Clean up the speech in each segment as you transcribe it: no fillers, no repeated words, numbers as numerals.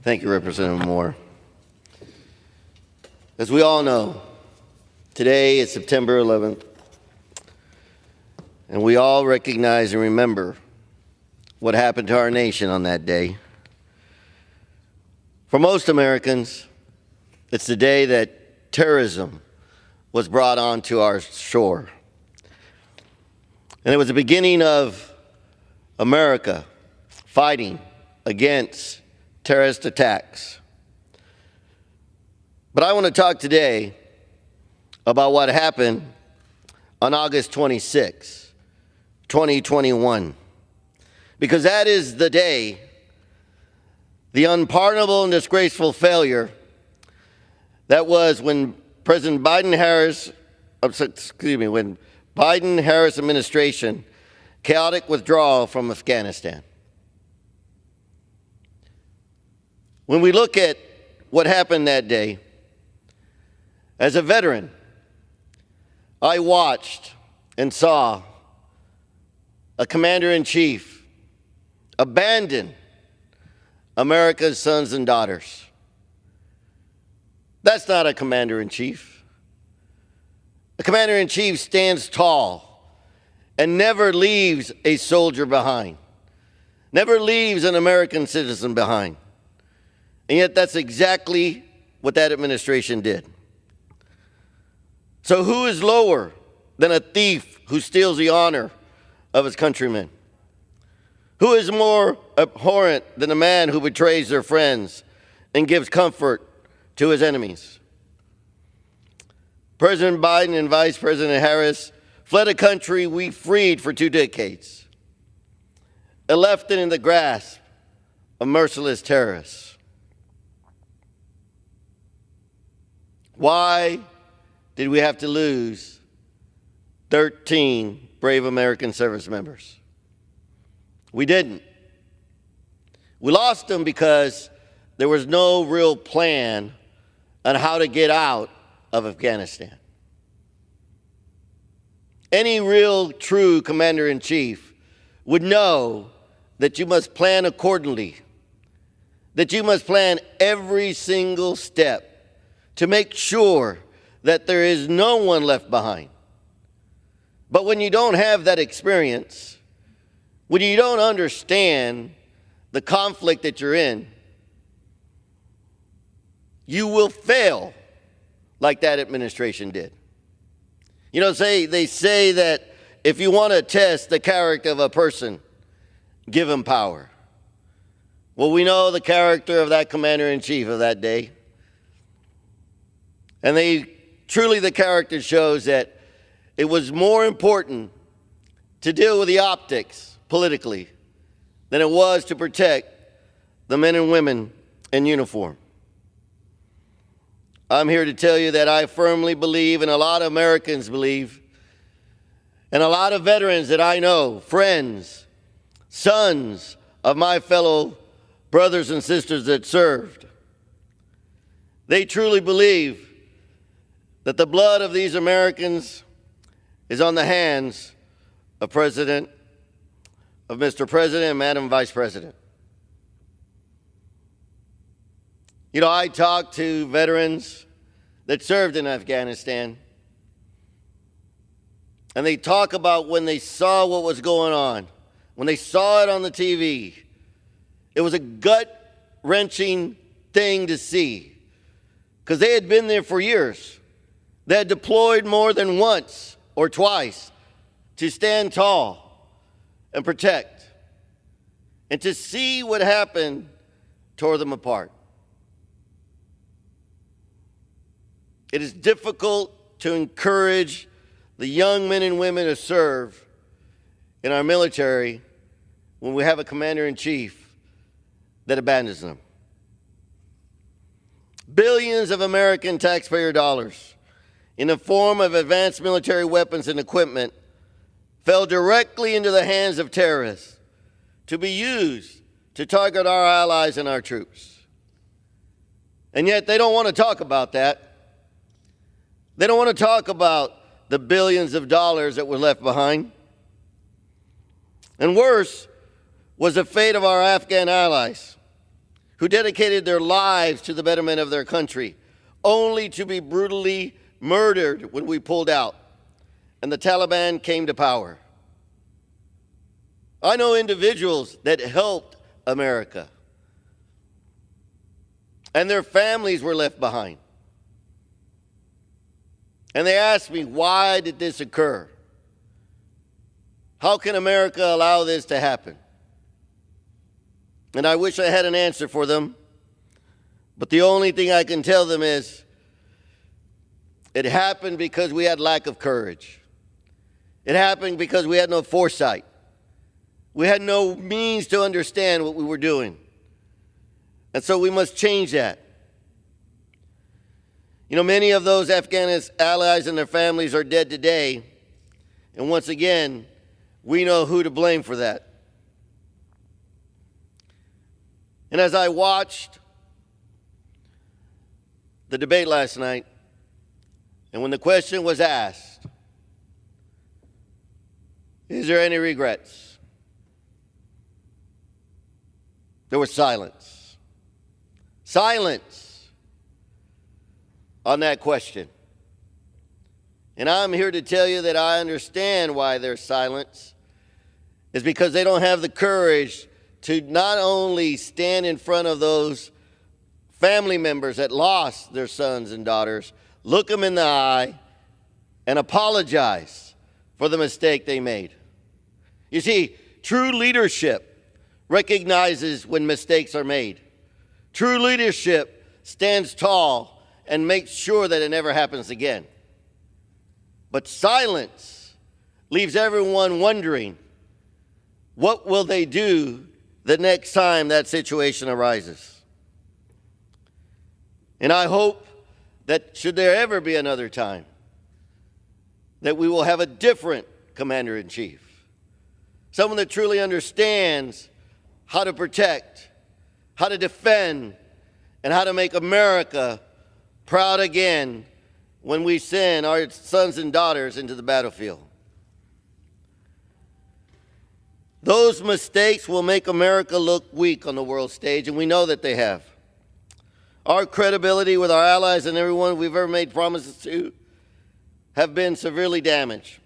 Thank you, Representative Moore. As we all know, today is September 11th, and we all recognize and remember what happened to our nation on that day. For most Americans, it's the day that terrorism was brought onto our shore. And it was the beginning of America fighting against terrorist attacks. But I want to talk today about what happened on August 26, 2021, because that is the day, the unpardonable and disgraceful failure that was when Biden-Harris administration chaotic withdrawal from Afghanistan. When we look at what happened that day, as a veteran, I watched and saw a commander-in-chief abandon America's sons and daughters. That's not a commander-in-chief. A commander-in-chief stands tall and never leaves a soldier behind, never leaves an American citizen behind. And yet that's exactly what that administration did. So who is lower than a thief who steals the honor of his countrymen? Who is more abhorrent than a man who betrays their friends and gives comfort to his enemies? President Biden and Vice President Harris fled a country we freed for 2 decades and left it in the grasp of merciless terrorists. Why did we have to lose 13 brave American service members? We didn't. We lost them because there was no real plan on how to get out of Afghanistan. Any real, true commander-in-chief would know that you must plan accordingly, that you must plan every single step to make sure that there is no one left behind. But when you don't have that experience, when you don't understand the conflict that you're in, you will fail like that administration did. You know, they say that if you want to test the character of a person, give him power. Well, we know the character of that commander-in-chief of that day. And truly the character shows that it was more important to deal with the optics politically than it was to protect the men and women in uniform. I'm here to tell you that I firmly believe, and a lot of Americans believe, and a lot of veterans that I know, friends, sons of my fellow brothers and sisters that served, they truly believe that the blood of these Americans is on the hands of Mr. President and Madam Vice President. You know, I talked to veterans that served in Afghanistan, and they talk about when they saw what was going on, when they saw it on the TV. It was a gut-wrenching thing to see, because they had been there for years. They had deployed more than once or twice to stand tall and protect. And to see what happened tore them apart. It is difficult to encourage the young men and women to serve in our military when we have a commander-in-chief that abandons them. Billions of American taxpayer dollars in the form of advanced military weapons and equipment fell directly into the hands of terrorists to be used to target our allies and our troops. And yet they don't want to talk about that. They don't want to talk about the billions of dollars that were left behind. And worse was the fate of our Afghan allies, who dedicated their lives to the betterment of their country, only to be brutally murdered when we pulled out and the Taliban came to power. I know individuals that helped America, and their families were left behind. And they asked me, why did this occur? How can America allow this to happen? And I wish I had an answer for them, but the only thing I can tell them is it happened because we had lack of courage. It happened because we had no foresight. We had no means to understand what we were doing. And so we must change that. You know, many of those Afghan allies and their families are dead today. And once again, we know who to blame for that. And as I watched the debate last night, and when the question was asked, is there any regrets? There was silence. Silence on that question. And I'm here to tell you that I understand why there's silence. It's because they don't have the courage to not only stand in front of those family members that lost their sons and daughters, look them in the eye, and apologize for the mistake they made. You see, true leadership recognizes when mistakes are made. True leadership stands tall and makes sure that it never happens again. But silence leaves everyone wondering, what will they do the next time that situation arises? And I hope that should there ever be another time, that we will have a different commander-in-chief, someone that truly understands how to protect, how to defend, and how to make America proud again when we send our sons and daughters into the battlefield. Those mistakes will make America look weak on the world stage, and we know that they have. Our credibility with our allies and everyone we've ever made promises to have been severely damaged,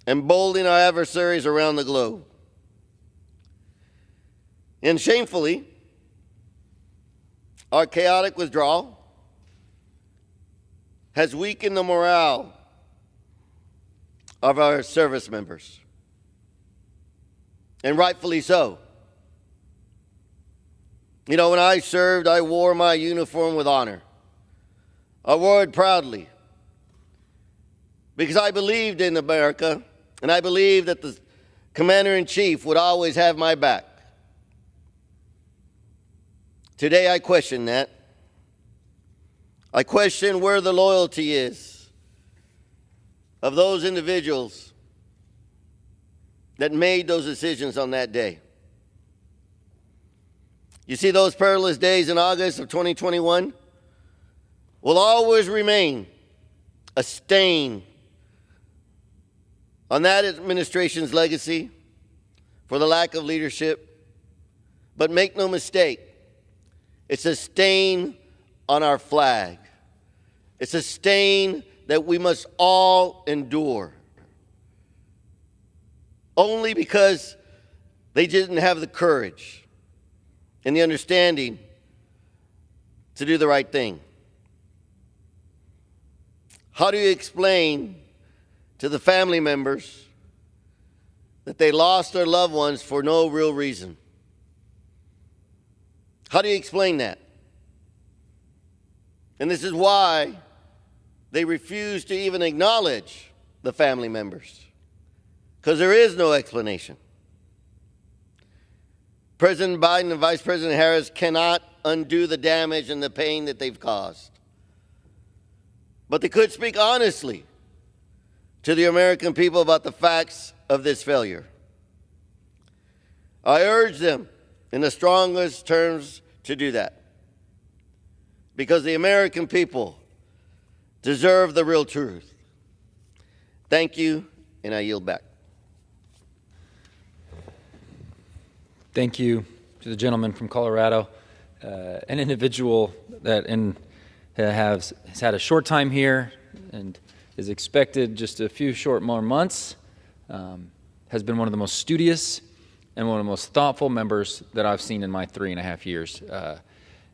emboldening our adversaries around the globe. And shamefully, our chaotic withdrawal has weakened the morale of our service members, and rightfully so. You know, when I served, I wore my uniform with honor. I wore it proudly because I believed in America, and I believed that the commander-in-chief would always have my back. Today, I question that. I question where the loyalty is of those individuals that made those decisions on that day. You see, those perilous days in August of 2021 will always remain a stain on that administration's legacy for the lack of leadership. But make no mistake, it's a stain on our flag. It's a stain that we must all endure. Only because they didn't have the courage and the understanding to do the right thing. How do you explain to the family members that they lost their loved ones for no real reason? How do you explain that? And this is why they refuse to even acknowledge the family members, because there is no explanation. President Biden and Vice President Harris cannot undo the damage and the pain that they've caused. But they could speak honestly to the American people about the facts of this failure. I urge them in the strongest terms to do that, because the American people deserve the real truth. Thank you, and I yield back. Thank you to the gentleman from Colorado. an individual that has had a short time here and is expected just a few short more months, has been one of the most studious and one of the most thoughtful members that I've seen in my 3.5 years,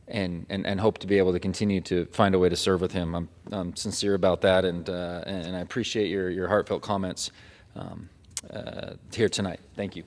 and hope to be able to continue to find a way to serve with him. I'm sincere about that, and I appreciate your heartfelt comments here tonight. Thank you.